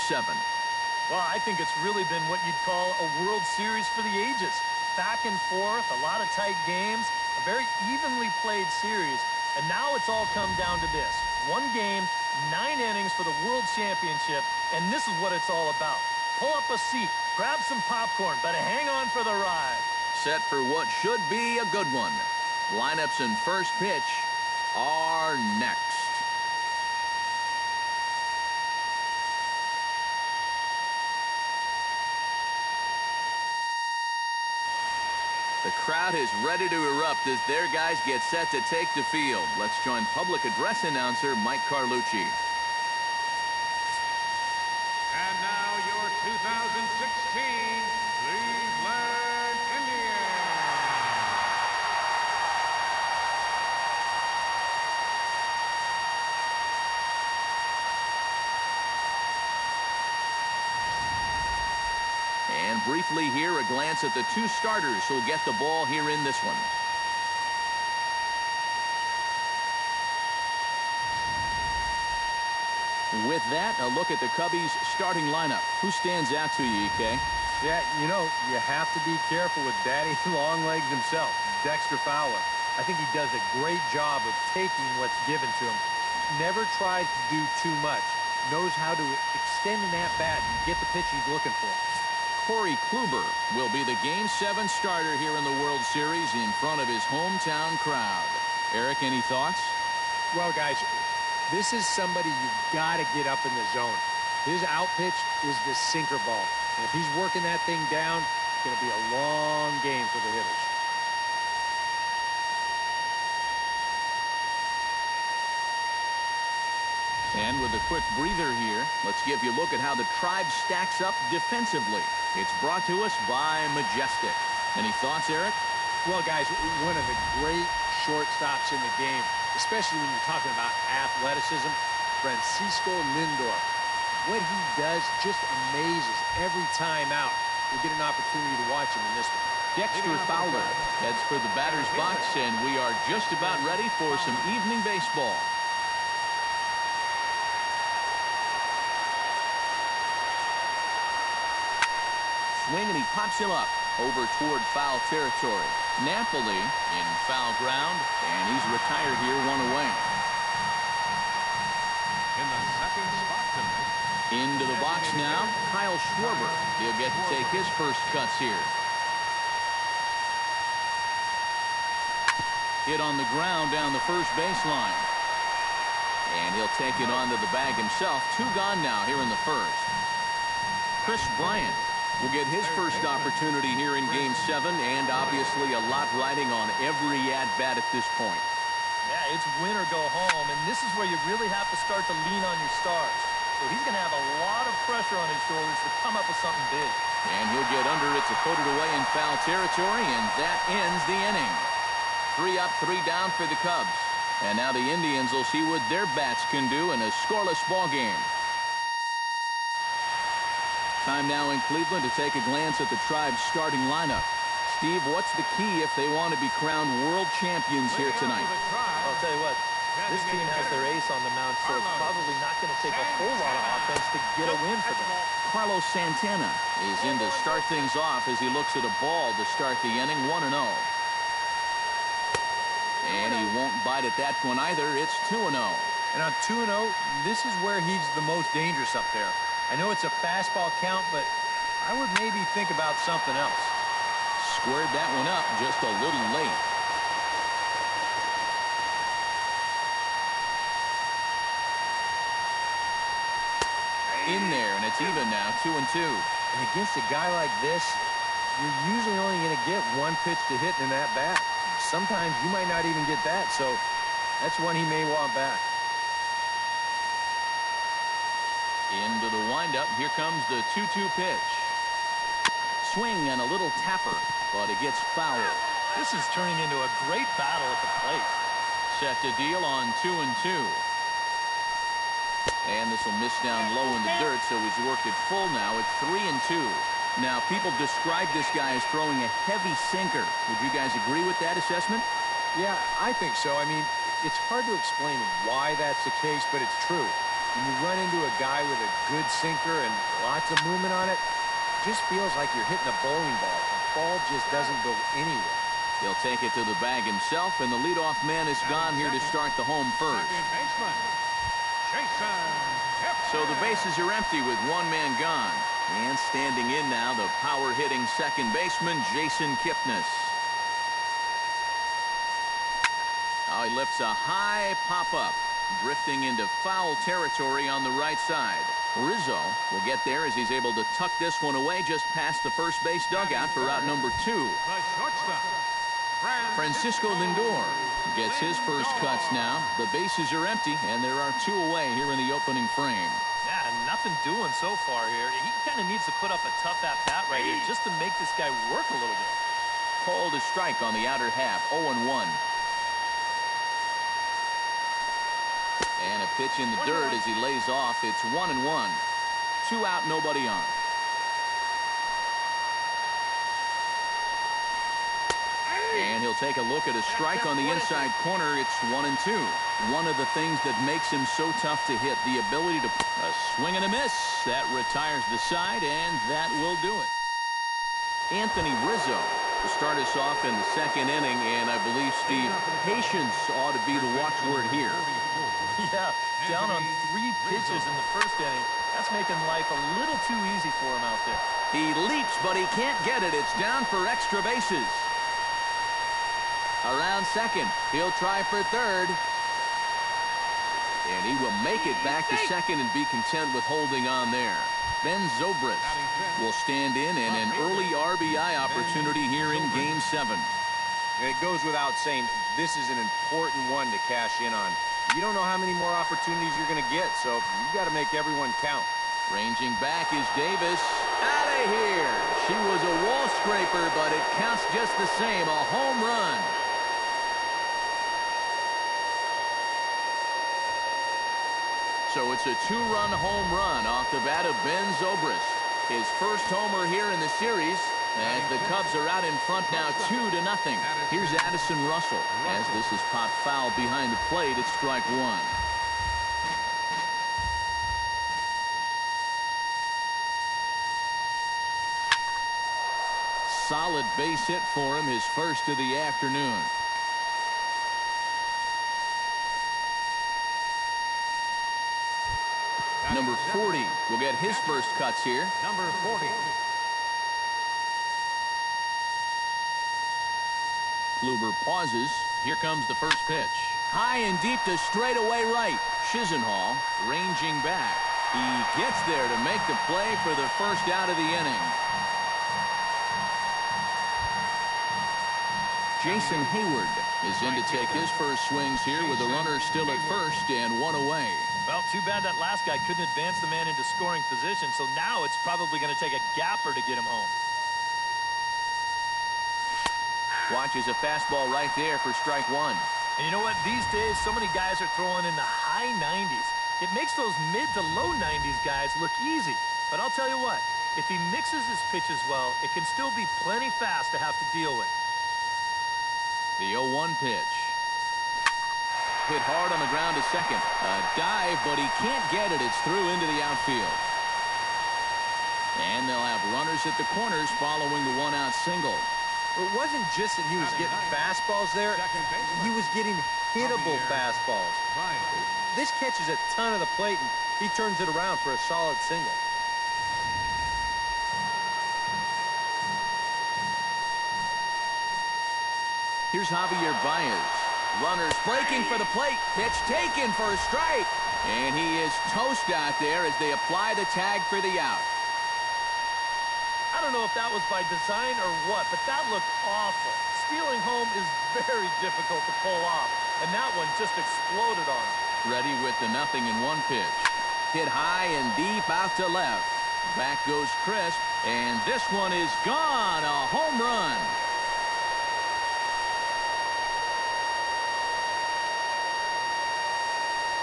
7. Well, I think it's really been what you'd call a World Series for the ages. Back and forth, a lot of tight games, a very evenly played series. And now it's all come down to this. One game, 9 innings for the World Championship, and this is what it's all about. Pull up a seat, grab some popcorn, but hang on for the ride. Set for what should be a good one. Lineups and first pitch are next. The crowd is ready to erupt as their guys get set to take the field. Let's join public address announcer Mike Carlucci. And now your 2016 Cleveland Indians. And briefly here, a glance at the 2 starters who'll get the ball here in this one. With that, a look at the Cubbies starting lineup. Who stands out to you, EK? Yeah, you know, you have to be careful with Daddy Longlegs himself, Dexter Fowler. I think he does a great job of taking what's given to him. Never tries to do too much. Knows how to extend an at-bat and get the pitch he's looking for. Corey Kluber will be the Game 7 starter here in the World Series in front of his hometown crowd. Eric, any thoughts? Well, guys, this is somebody you've got to get up in the zone. His out pitch is the sinker ball. And if he's working that thing down, it's going to be a long game for the hitters. And with a quick breather here, let's give you a look at how the Tribe stacks up defensively. It's brought to us by Majestic. Any thoughts, Eric? Well, guys, one of the great shortstops in the game, especially when you're talking about athleticism, Francisco Lindor. What he does just amazes every time out. We get an opportunity to watch him in this one. Dexter Fowler heads for the batter's box, and we are just about ready for some evening baseball. Swing, and he pops him up over toward foul territory. Napoli in foul ground, and he's retired here, 1 away. In the second spot tonight. Into the box now, Kyle Schwarber. He'll get to take his first cuts here. Hit on the ground down the first baseline. And he'll take it onto the bag himself. 2 gone now here in the first. Chris Bryant will get his first opportunity here in Game 7, and obviously a lot riding on every at-bat at this point. Yeah, it's win or go home, and this is where you really have to start to lean on your stars. So he's going to have a lot of pressure on his shoulders to come up with something big. And he'll get under it to put it away in foul territory, and that ends the inning. 3 up, 3 down for the Cubs. And now the Indians will see what their bats can do in a scoreless ball game. Time now in Cleveland to take a glance at the Tribe's starting lineup. Steve, what's the key if they want to be crowned world champions here tonight? I'll tell you what, this team has their ace on the mound, so it's probably not going to take a whole lot of offense to get a win for them. Carlos Santana is in to start things off as he looks at a ball to start the inning, 1-0. And he won't bite at that one either. It's 2-0. And on 2-0, this is where he's the most dangerous up there. I know it's a fastball count, but I would maybe think about something else. Squared that one up just a little late. In there, and it's even now, 2-2. And against a guy like this, you're usually only going to get 1 pitch to hit in that bat. Sometimes you might not even get that, so that's one he may want back. Into the windup. Here comes the 2-2 pitch. Swing and a little tapper, but it gets foul. This is turning into a great battle at the plate. Set to deal on 2-2. And this will miss down low in the dirt, so he's worked it full now at 3-2. Now, people describe this guy as throwing a heavy sinker. Would you guys agree with that assessment? Yeah, I think so. I mean, it's hard to explain why that's the case, but it's true. when you run into a guy with a good sinker and lots of movement on it, it just feels like you're hitting a bowling ball. The ball just doesn't go anywhere. He'll take it to the bag himself, and the leadoff man is gone here to start the home first. So the bases are empty with one man gone. And standing in now, the power-hitting second baseman, Jason Kipnis. Oh, he lifts a high pop-up, drifting into foul territory on the right side. Rizzo will get there as he's able to tuck this one away just past the first base dugout for out number 2. Francisco Lindor gets his first cuts now. The bases are empty, and there are 2 away here in the opening frame. Yeah, nothing doing so far here. He kind of needs to put up a tough at-bat right here just to make this guy work a little bit. Called a strike on the outer half, 0-1. And a pitch in the dirt as he lays off. It's 1-1. 2 out, nobody on. And he'll take a look at a strike on the inside corner. It's 1-2. One of the things that makes him so tough to hit, the ability to a swing and a miss. That retires the side, and that will do it. Anthony Rizzo to start us off in the second inning, and I believe, Steve, patience ought to be the watchword here. Yeah, down on 3 pitches in the first inning. That's making life a little too easy for him out there. He leaps, but he can't get it. It's down for extra bases. Around second, he'll try for third. And he will make it back to second and be content with holding on there. Ben Zobrist will stand in, and an early RBI opportunity here in Game 7. And it goes without saying, this is an important one to cash in on. You don't know how many more opportunities you're going to get, so you got to make everyone count. Ranging back is Davis. Out of here. She was a wall scraper, but it counts just the same. A home run. So it's a 2-run home run off the bat of Ben Zobrist. His first homer here in the series, as the Cubs are out in front now 2-0. Here's Addison Russell as this is popped foul behind the plate at strike 1. Solid base hit for him, his first of the afternoon. Number 40 will get his first cuts here. Number 40. Kluber pauses. Here comes the first pitch. High and deep to straightaway right. Chisenhall ranging back. He gets there to make the play for the first out of the inning. Jason Hayward is in to take his first swings here with the runner still at first and 1 away. Well, too bad that last guy couldn't advance the man into scoring position, so now it's probably going to take a gapper to get him home. Watches a fastball right there for strike 1. And you know what? These days, so many guys are throwing in the high 90s. It makes those mid to low 90s guys look easy. But I'll tell you what, if he mixes his pitches well, it can still be plenty fast to have to deal with. The 0-1 pitch. Hit hard on the ground to second. A dive, but he can't get it. It's through into the outfield. And they'll have runners at the corners following the 1-out single. It wasn't just that he was getting fastballs there. He was getting hittable fastballs. This catches a ton of the plate, and he turns it around for a solid single. Here's Javier Baez. Runners breaking for the plate. Pitch taken for a strike. And he is toast out there as they apply the tag for the out. I don't know if that was by design or what, but that looked awful. Stealing home is very difficult to pull off, and that one just exploded on him. Ready with the 0-1 pitch. Hit high and deep out to left. Back goes Crisp, and this one is gone. A home run.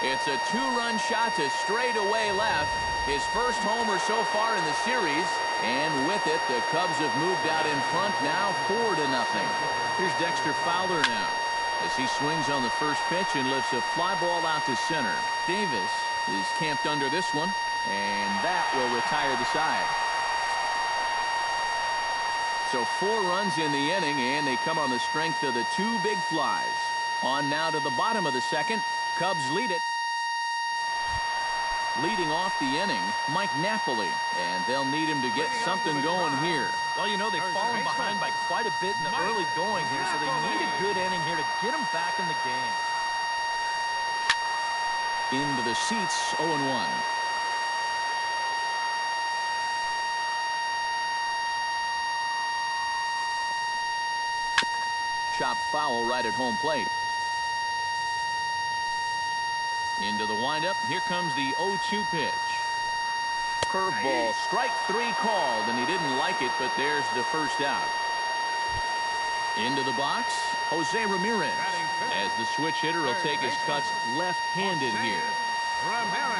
It's a 2-run shot to straightaway left. His first homer so far in the series. And with it, the Cubs have moved out in front now 4-0. Here's Dexter Fowler now as he swings on the first pitch and lifts a fly ball out to center. Davis is camped under this one, and that will retire the side. So 4 runs in the inning, and they come on the strength of the 2 big flies. On now to the bottom of the second. Cubs lead it. Leading off the inning, Mike Napoli, and they'll need him to get something going here. Well, you know, they've fallen behind by quite a bit in the early going here, so they need a good inning here to get them back in the game. Into the seats, 0-1. Chopped foul right at home plate. Into the windup. Here comes the 0-2 pitch. Curveball, strike 3 called, and he didn't like it, but there's the first out. Into the box, Jose Ramirez. As the switch hitter will take his cuts left-handed here. Ramirez.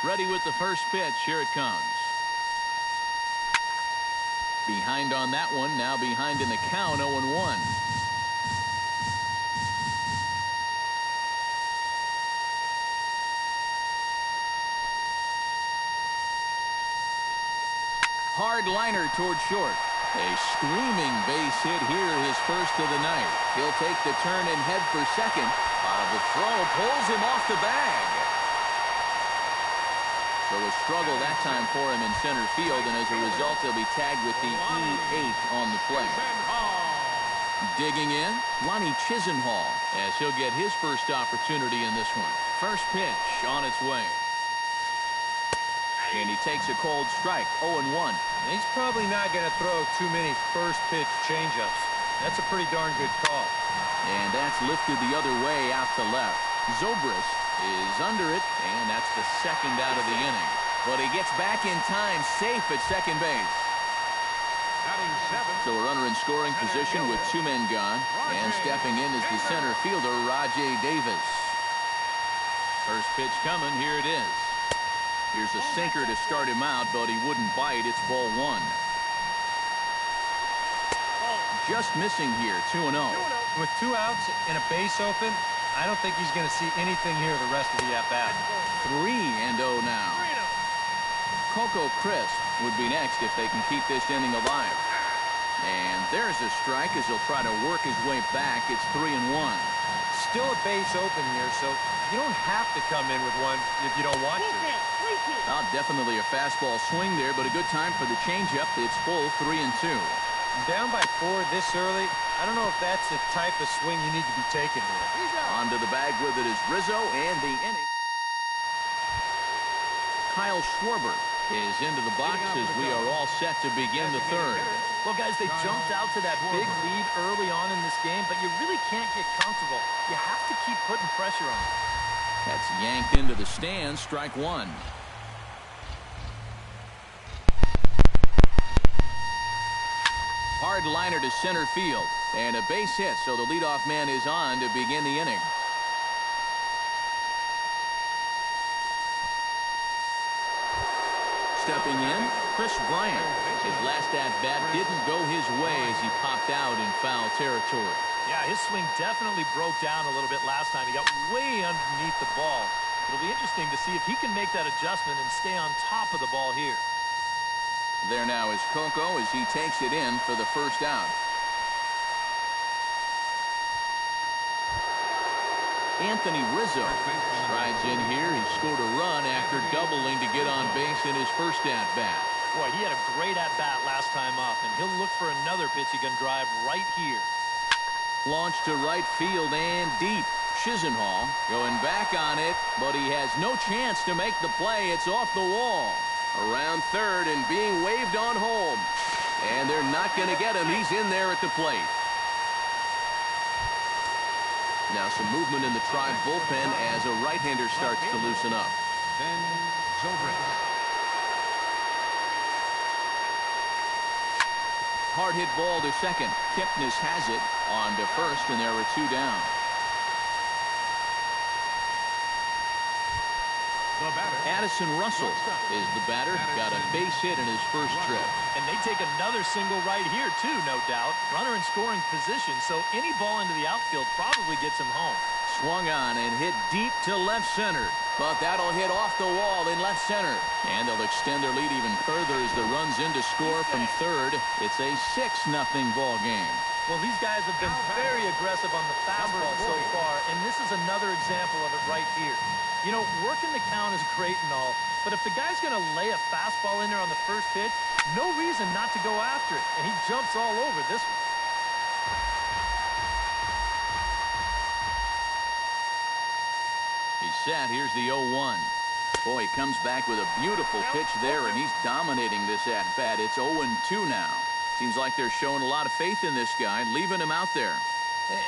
Ready with the first pitch. Here it comes. Behind on that one. Now behind in the count, 0-1. Hard liner toward short. A screaming base hit here, his first of the night. He'll take the turn and head for second. The throw pulls him off the bag. So a struggle that time for him in center field, and as a result, he'll be tagged with the E8 on the play. Digging in, Lonnie Chisenhall, as he'll get his first opportunity in this one. First pitch on its way. And he takes a cold strike, 0-1. He's probably not going to throw too many first pitch changeups. That's a pretty darn good call. And that's lifted the other way out to left. Zobrist is under it, and that's the second out of the inning. But he gets back in time, safe at second base. So a runner in scoring position with 2 men gone. And stepping in is the center fielder, Rajai Davis. First pitch coming, here it is. Here's a sinker to start him out, but he wouldn't bite. It's ball 1. Just missing here, 2-0. With 2 outs and a base open, I don't think he's going to see anything here the rest of the at-bat. 3-0 now. Coco Crisp would be next if they can keep this inning alive. And there's a strike as he'll try to work his way back. It's 3-1. Still a base open here, so you don't have to come in with one if you don't want to. Definitely a fastball swing there, but a good time for the changeup. It's full 3-2. Down by 4 this early, I don't know if that's the type of swing you need to be taking here. Onto the bag with it is Rizzo, and the inning. Kyle Schwarber is into the box as we are all set to begin the third. Well, guys, they jumped out to that big lead early on in this game, but you really can't get comfortable. You have to keep putting pressure on them. That's yanked into the stands, strike 1. Hard liner to center field, and a base hit, so the leadoff man is on to begin the inning. Stepping in, Chris Bryant. His last at-bat didn't go his way as he popped out in foul territory. Yeah, his swing definitely broke down a little bit last time. He got way underneath the ball. It'll be interesting to see if he can make that adjustment and stay on top of the ball here. There now is Coco as he takes it in for the first out. Anthony Rizzo strides in here. He scored a run after doubling to get on base in his first at-bat. Boy, he had a great at-bat last time up, and he'll look for another pitch he can drive right here. Launched to right field and deep. Chisenhall going back on it, but he has no chance to make the play. It's off the wall. Around third and being waved on home. And they're not going to get him. He's in there at the plate. Now some movement in the Tribe bullpen as a right-hander starts to loosen up. Then Zobrist. Hard hit ball to second. Kipnis has it on to first, and there are 2 down. Addison Russell is the batter. Got a base hit in his first trip. And they take another single right here, too, no doubt. Runner in scoring position, so any ball into the outfield probably gets him home. Swung on and hit deep to left center. But that'll hit off the wall in left center. And they'll extend their lead even further as the run's in to score from third. It's a 6-0 ball game. Well, these guys have been very aggressive on the fastball so far, and this is another example of it right here. You know, working the count is great and all, but if the guy's going to lay a fastball in there on the first pitch, no reason not to go after it, and he jumps all over this one. He's set. Here's the 0-1. Boy, he comes back with a beautiful pitch there, and he's dominating this at-bat. It's 0-2 now. Seems like they're showing a lot of faith in this guy, leaving him out there.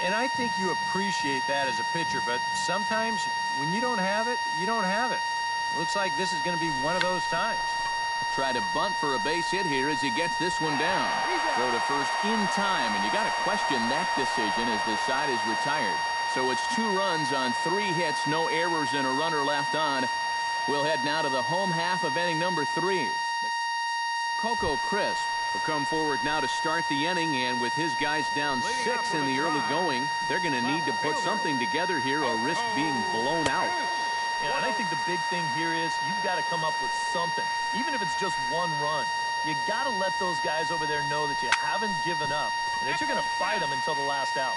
And I think you appreciate that as a pitcher, but sometimes when you don't have it, you don't have it. Looks like this is going to be one of those times. Try to bunt for a base hit here as he gets this one down. Throw to first in time, and you got to question that decision as the side is retired. So it's 2 runs on 3 hits, no errors, and a runner left on. We'll head now to the home half of inning number 3. Coco Crisp will come forward now to start the inning, and with his guys down 6 in the early going, they're going to need to put something together here or risk being blown out. Yeah, and I think the big thing here is you've got to come up with something, even if it's just 1 run. You got to let those guys over there know that you haven't given up and that you're going to fight them until the last out.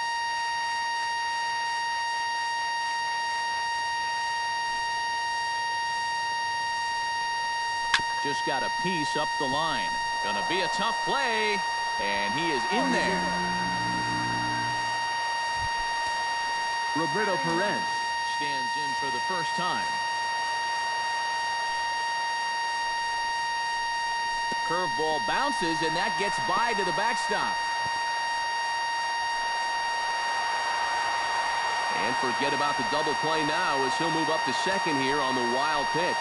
Just got a piece up the line. Gonna be a tough play, and he is in there. Roberto Perez stands in for the first time. Curveball bounces, and that gets by to the backstop. And forget about the double play now as he'll move up to second here on the wild pitch.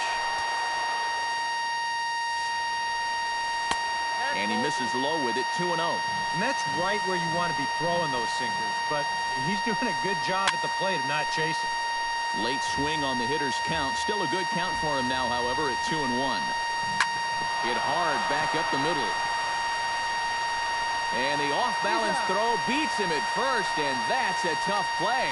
And he misses low with it, 2-0. And that's right where you want to be throwing those sinkers, but he's doing a good job at the plate of not chasing. Late swing on the hitter's count. Still a good count for him now, however, at 2-1. Hit hard back up the middle. And the off-balance throw beats him at first, and that's a tough play.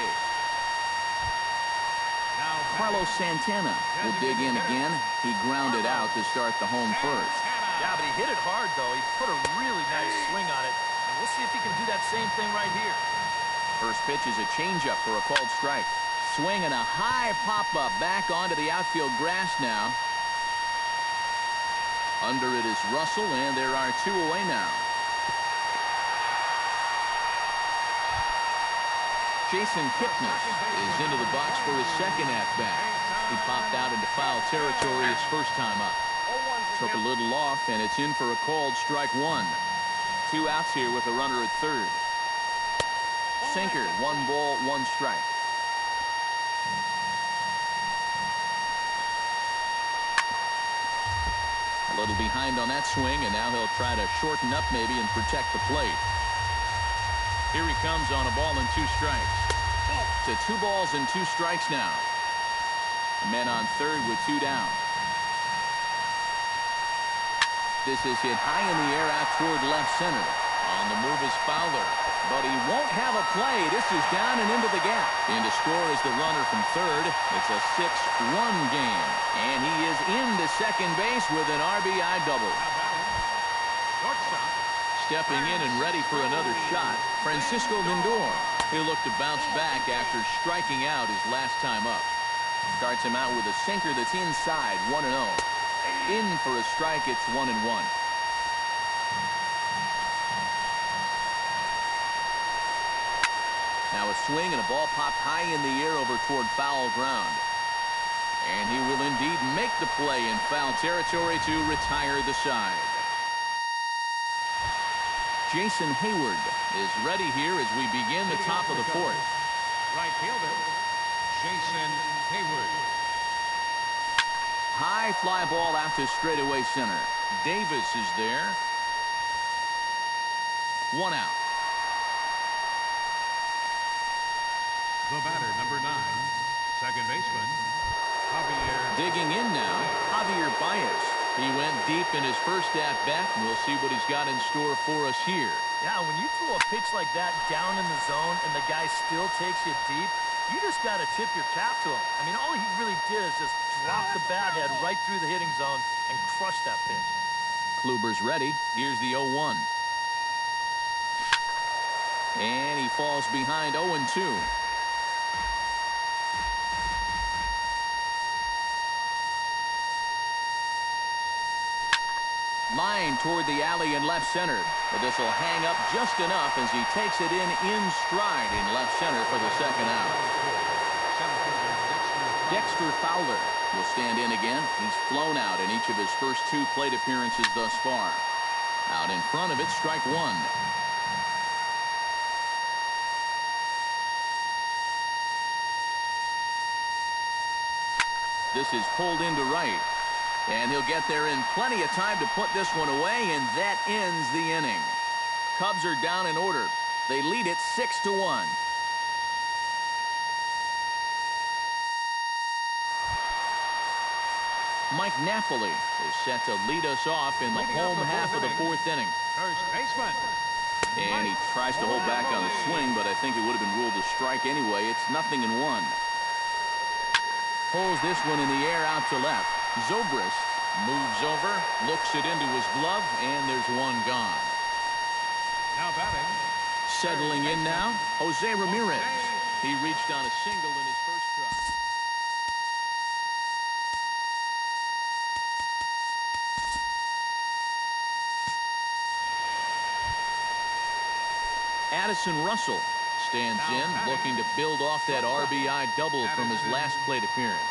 Carlos Santana will dig in again. He grounded out to start the home first. Yeah, but he hit it hard, though. He put a really nice swing on it. And we'll see if he can do that same thing right here. First pitch is a changeup for a called strike. Swing and a high pop-up back onto the outfield grass now. Under it is Russell, and there are 2 away now. Jason Kipnis is into the box for his second at-bat. He popped out into foul territory his first time up. Took a little off, and it's in for a called strike 1. 2 outs here with a runner at third. Sinker, 1 ball, 1 strike. A little behind on that swing, and now he'll try to shorten up maybe and protect the plate. Here he comes on a ball and 2 strikes. To 2 balls and 2 strikes now. The men on third with 2 down. This is hit high in the air out toward left center. On the move is Fowler, but he won't have a play. This is down and into the gap. In to score is the runner from third. It's a 6-1 game, and he is into second base with an RBI double. Stepping in and ready for another shot, Francisco Lindor. He'll look to bounce back after striking out his last time up. Starts him out with a sinker that's inside, 1-0. In for a strike, it's 1-1. Now a swing and a ball popped high in the air over toward foul ground. And he will indeed make the play in foul territory to retire the side. Jason Hayward is ready here as we begin the top of the 4th. Right fielder, Jason Hayward. High fly ball out to straightaway center. Davis is there. 1 out. The batter, number 9, second baseman, Javier Digging in now, Javier Baez. He went deep in his first at-bat, and we'll see what he's got in store for us here. Yeah, when you throw a pitch like that down in the zone and the guy still takes you deep, you just got to tip your cap to him. I mean, all he really did is just drop the bat head right through the hitting zone and crush that pitch. Kluber's ready. Here's the 0-1. And he falls behind 0-2. Line toward the alley in left center. But this will hang up just enough as he takes it in stride in left center for the second out. Dexter Fowler will stand in again. He's flown out in each of his first 2 plate appearances thus far. Out in front of it, strike 1. This is pulled into right. And he'll get there in plenty of time to put this one away, and that ends the inning. Cubs are down in order. They lead it 6-1. Mike Napoli is set to lead us off in the home half of the 4th inning. First baseman. And he tries to hold back on the swing, but I think it would have been ruled a strike anyway. It's 0-1. Pulls this one in the air out to left. Zobrist moves over, looks it into his glove, and there's one gone. Now batting. Settling in now, Jose Ramirez. He reached on a single in his first try. Addison Russell stands in, looking to build off that RBI double from his last plate appearance.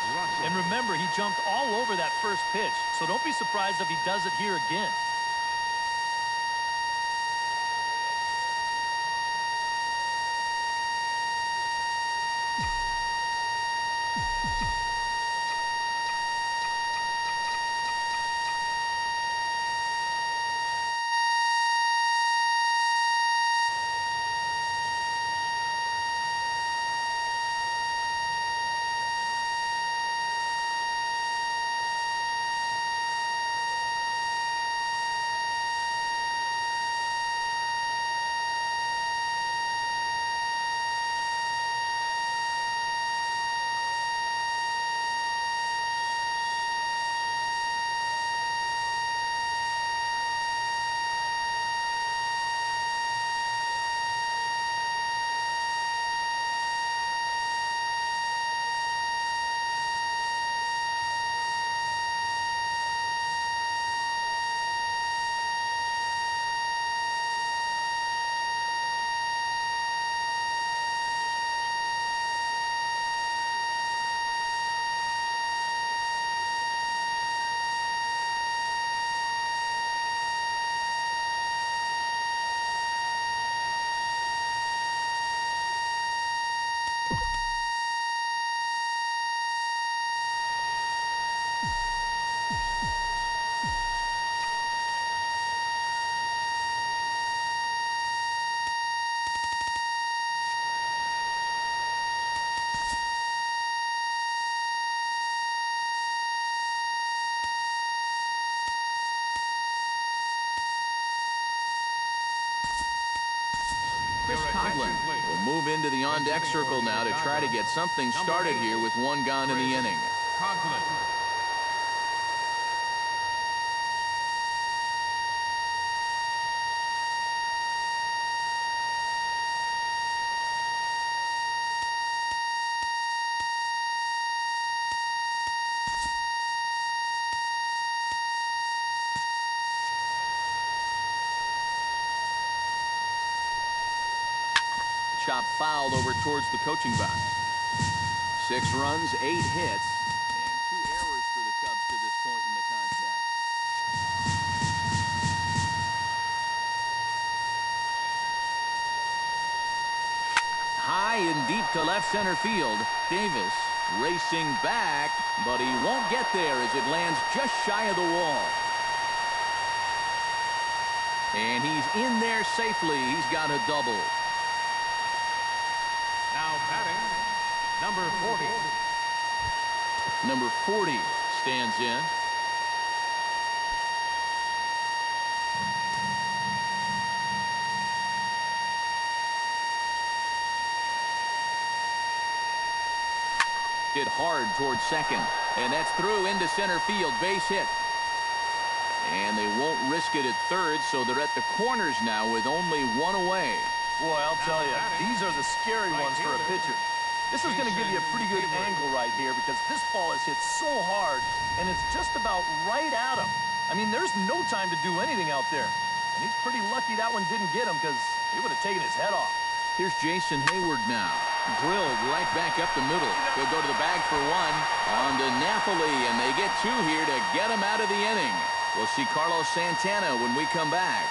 And remember, he jumped all over that first pitch, so don't be surprised if he does it here again. Chris Coghlan will move into the on-deck circle now to try to get something started here with one gone in the inning. Coghlan. Chop fouled over towards the coaching box. 6 runs, 8 hits, and 2 errors for the Cubs to this point in the contest. High and deep to left center field. Davis racing back, but he won't get there as it lands just shy of the wall. And he's in there safely. He's got a double. Now batting, number 40. Number 40 stands in. Hit hard towards second. And that's through into center field. Base hit. And they won't risk it at third, so they're at the corners now with only one away. Boy, I'll tell you, these are the scary ones for a pitcher. This is going to give you a pretty good angle right here because this ball is hit so hard, and it's just about right at him. I mean, there's no time to do anything out there. And he's pretty lucky that one didn't get him because he would have taken his head off. Here's Jason Hayward now. Drilled right back up the middle. He'll go to the bag for one. On to Napoli, and they get two here to get him out of the inning. We'll see Carlos Santana when we come back.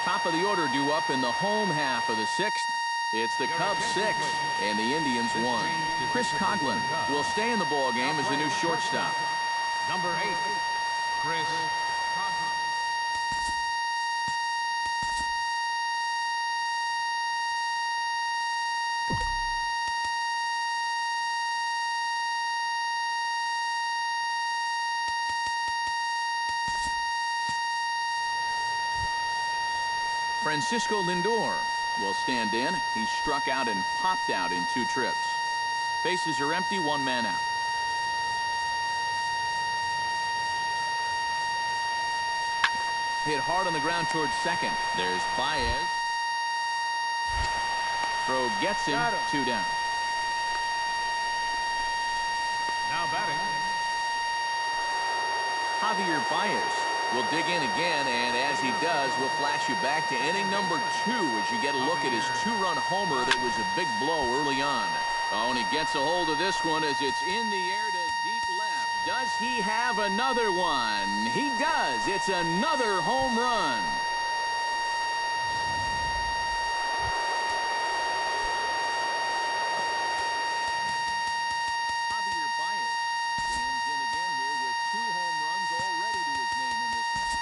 Top of the order due up in the home half of the sixth. It's the Cubs 6 and the Indians 1. Chris Coghlan will stay in the ball game as the new shortstop. Number 8, Chris Coghlan. Francisco Lindor will stand in. He struck out and popped out in 2 trips. Bases are empty, 1 man out. Hit hard on the ground towards second. There's Baez. Throw gets him, 2 down. Now batting, Javier Baez will dig in again, and as he does, we'll flash you back to inning number 2 as you get a look at his 2-run homer that was a big blow early on. Oh, and he gets a hold of this one as it's in the air to deep left. Does he have another one? He does. It's another home run. Javier Baez stands in again here with 2 home runs already to his name in this one.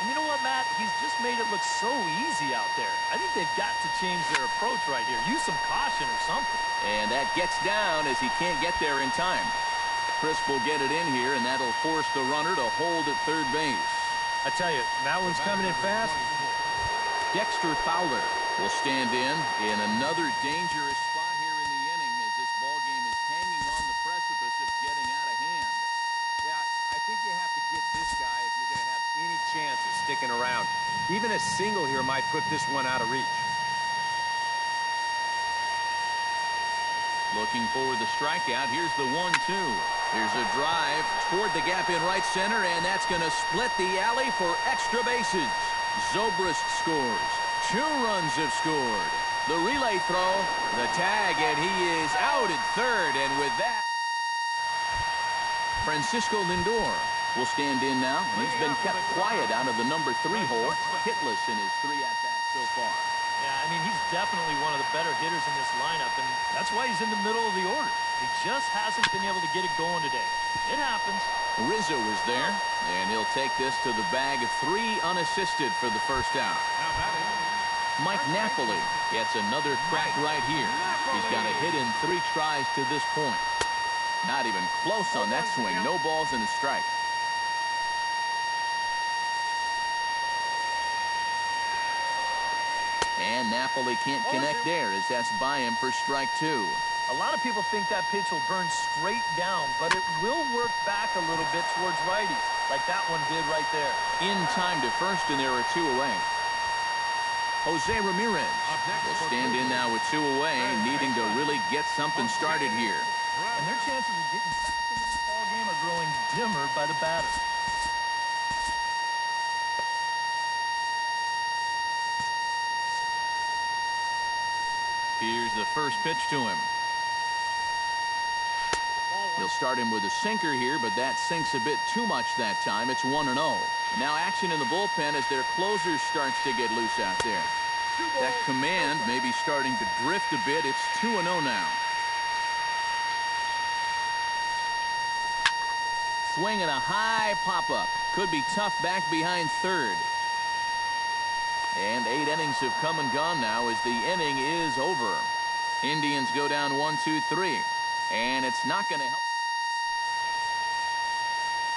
And you know what, Matt? He's just made it look so easy out there. I think they've got to change their approach right here. Use some caution or something. And that gets down as he can't get there in time. Crisp will get it in here, and that'll force the runner to hold at third base. I tell you, that one's coming in fast. Dexter Fowler will stand in another dangerous spot here in the inning as this ball game is hanging on the precipice of getting out of hand. Yeah, I think you have to get this guy if you're going to have any chance of sticking around. Even a single here might put this one out of reach. Looking for the strikeout. Here's the 1-2. Here's a drive toward the gap in right center, and that's going to split the alley for extra bases. Zobrist scores. 2 runs have scored. The relay throw, the tag, and he is out at third. And with that, Francisco Lindor will stand in now. He's been kept quiet out of the number 3 hole. Hitless in his 3 at-bats so far. Yeah, I mean, he's definitely one of the better hitters in this lineup, and that's why he's in the middle of the order. He just hasn't been able to get it going today. It happens. Rizzo is there, and he'll take this to the bag of 3 unassisted for the first out. now batting, Mike Napoli gets another crack right here. He's got a hit in 3 tries to this point. Not even close on that swing. No balls and a strike. And Napoli can't connect there as that's by him for strike 2. A lot of people think that pitch will burn straight down, but it will work back a little bit towards righties, like that one did right there. In time to first, and there are 2 away. Jose Ramirez will stand in now with 2 away, needing to really get something started here. And their chances of getting back into this ball game are growing dimmer by the batter. Here's the first pitch to him. He'll start him with a sinker here, but that sinks a bit too much that time. It's 1-0. Now action in the bullpen as their closer starts to get loose out there. That command may be starting to drift a bit. It's 2-0 now. Swinging a high pop-up. Could be tough back behind third. And 8 innings have come and gone now as the inning is over. Indians go down 1-2-3. And it's not going to help.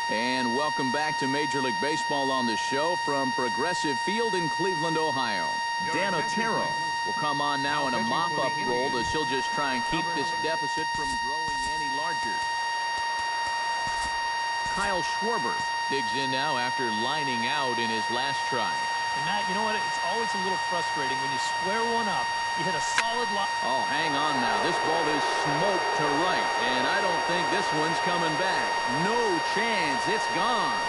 And welcome back to Major League Baseball on the show from Progressive Field in Cleveland, Ohio. Dan Otero will come on now in a mop-up role as he'll just try and keep this deficit from growing any larger. Kyle Schwarber digs in now after lining out in his last try. And Matt, you know what? It's always a little frustrating when you square one up. You hit a solid line. Oh, hang on now. This ball is smoked to right, and I don't think this one's coming back. No chance. It's gone.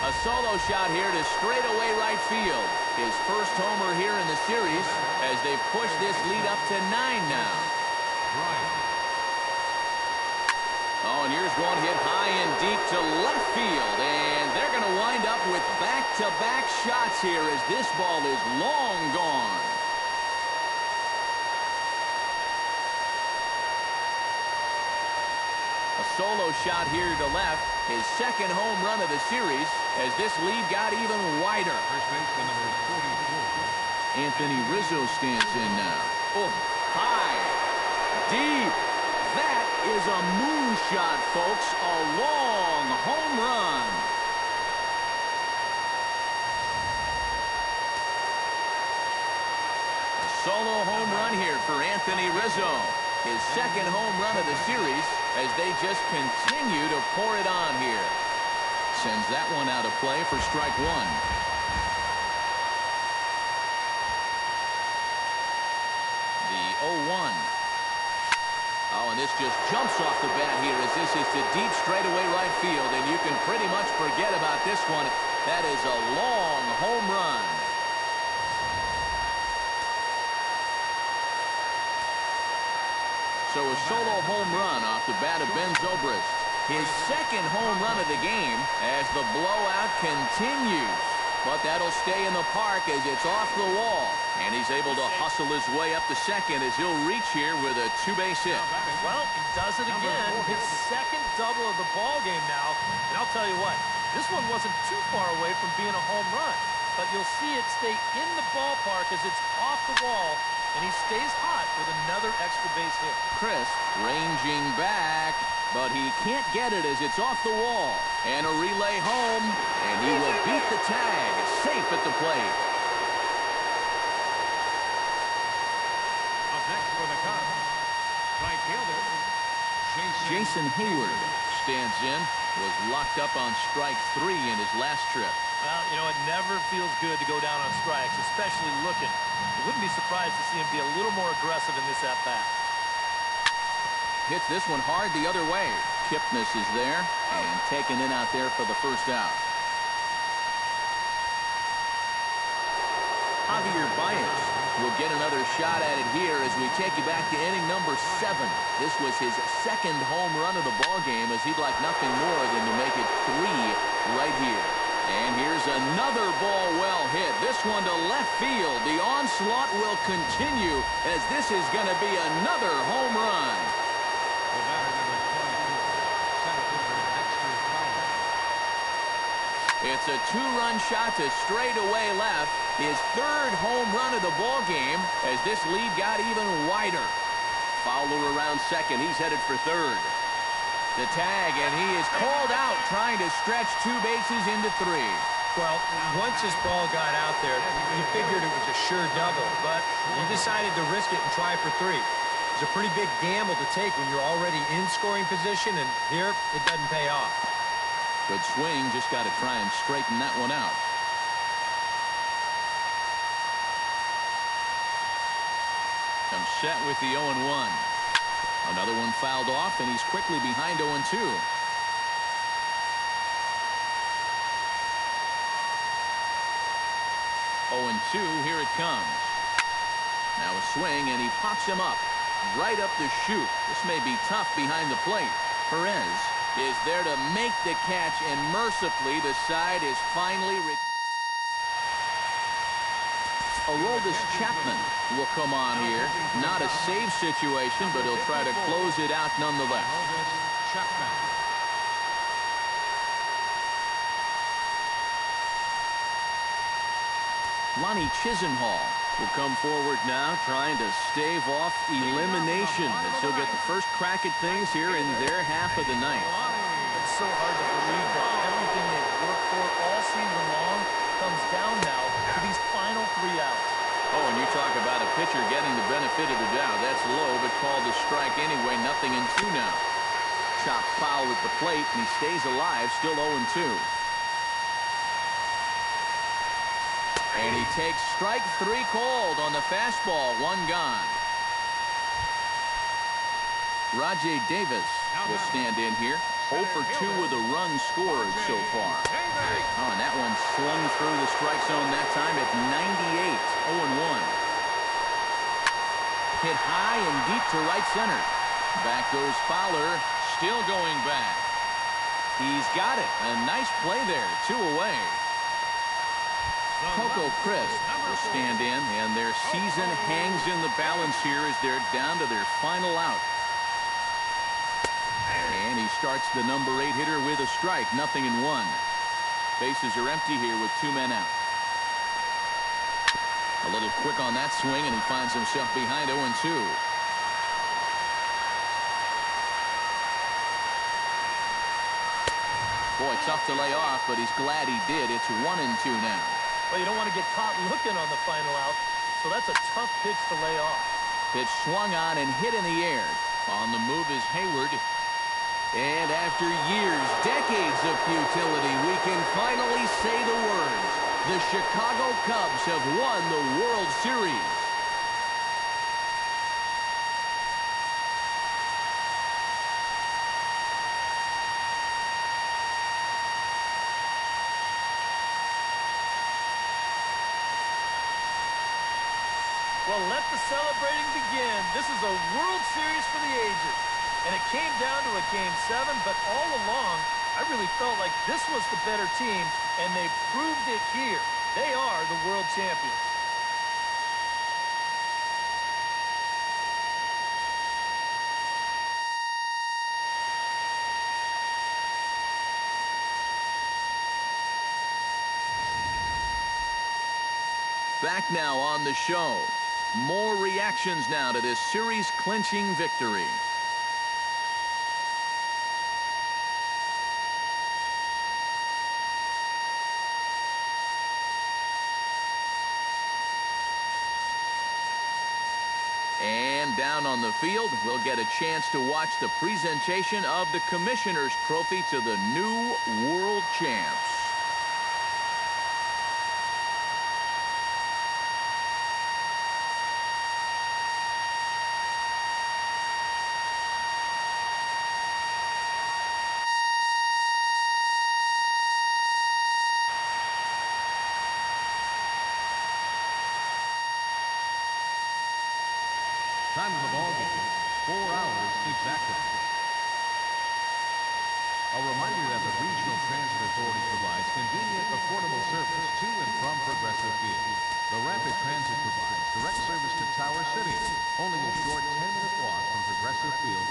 A solo shot here to straightaway right field. His first homer here in the series as they've pushed this lead up to 9 now. Bryant. Oh, and here's one hit high and deep to left field. And they're going to wind up with back-to-back shots here as this ball is long gone. A solo shot here to left. His second home run of the series as this lead got even wider. First baseman number 44. Anthony Rizzo stands in now. Oh, high, deep. That is a moonshot, folks. A long home run. A solo home run here for Anthony Rizzo. His second home run of the series as they just continue to pour it on here. Sends that one out of play for strike one. The 0-1. Oh, and this just jumps off the bat here as this is to deep straightaway right field, and you can pretty much forget about this one. That is a long home run. So a solo home run off the bat of Ben Zobrist. His second home run of the game as the blowout continues. But that'll stay in the park as it's off the wall. And he's able to hustle his way up to second as he'll reach here with a 2-base hit. Well, he does it again. His second double of the ball game now. And I'll tell you what, this one wasn't too far away from being a home run. But you'll see it stay in the ballpark as it's off the wall. And he stays hot with another extra base hit. Crisp ranging back, but he can't get it as it's off the wall. And a relay home, and he will beat the tag. Safe at the plate. Up next for the Cubs, right fielder Jason Hayward stands in. Was locked up on strike 3 in his last trip. Well, you know, it never feels good to go down on strikes, especially looking. You wouldn't be surprised to see him be a little more aggressive in this at-bat. Hits this one hard the other way. Kipnis is there and taken in out there for the first out. Javier Baez will get another shot at it here as we take you back to inning number 7. This was his second home run of the ball game as he'd like nothing more than to make it 3 right here. And here's another ball well hit. This one to left field. The onslaught will continue as this is going to be another home run. The batter number 24, center fielder Dexter Fowler. It's a 2-run shot to straightaway left. His third home run of the ball game as this lead got even wider. Fowler around second. He's headed for third. The tag, and he is called out trying to stretch 2 bases into 3. Well, once this ball got out there, you figured it was a sure double, but he decided to risk it and try for 3. It's a pretty big gamble to take when you're already in scoring position, and here it doesn't pay off. Good swing, just got to try and straighten that one out. Comes set with the 0-1. Another one fouled off, and he's quickly behind 0-2. 0-2, here it comes. Now a swing, and he pops him up. Right up the chute. This may be tough behind the plate. Perez is there to make the catch, and mercifully the side is finally... Aroldis Chapman will come on here. Not a save situation, but he'll try to close it out nonetheless. Aroldis Chapman. Lonnie Chisenhall will come forward now, trying to stave off elimination as he'll get the first crack at things here in their half of the ninth. It's so hard to believe that everything they've worked for all season long comes down now to these final 3 outs. Oh, and you talk about a pitcher getting the benefit of the doubt. That's low, but called a strike anyway. 0-2 now. Chop foul at the plate, and he stays alive, still 0-2. And he takes strike 3 called on the fastball. 1 gone. Rajai Davis will stand in here. 0 for 2 with a run scored so far. Oh, and that one slung through the strike zone that time at 98. 0-1. Hit high and deep to right center. Back goes Fowler. Still going back. He's got it. A nice play there. 2 away. Coco Crisp will stand in, and their season hangs in the balance here as they're down to their final out. And he starts the number 8 hitter with a strike. 0-1. Bases are empty here with 2 men out. A little quick on that swing, and he finds himself behind 0-2. Boy, tough to lay off, but he's glad he did. It's 1-2 now. Well, you don't want to get caught looking on the final out, so that's a tough pitch to lay off. Pitch swung on and hit in the air. On the move is Hayward. And after years, decades of futility, we can finally say the words. The Chicago Cubs have won the World Series. Well, let the celebrating begin. This is a World Series for the ages. And it came down to a Game 7, but all along, I really felt like this was the better team, and they proved it here. They are the world champions. Back now on the show. More reactions now to this series-clinching victory. And down on the field, we'll get a chance to watch the presentation of the Commissioner's Trophy to the new world champs. Time of the ball game, 4 hours exactly. A reminder that the Regional Transit Authority provides convenient, affordable service to and from Progressive Field. The Rapid Transit provides direct service to Tower City, only a short 10-minute walk from Progressive Field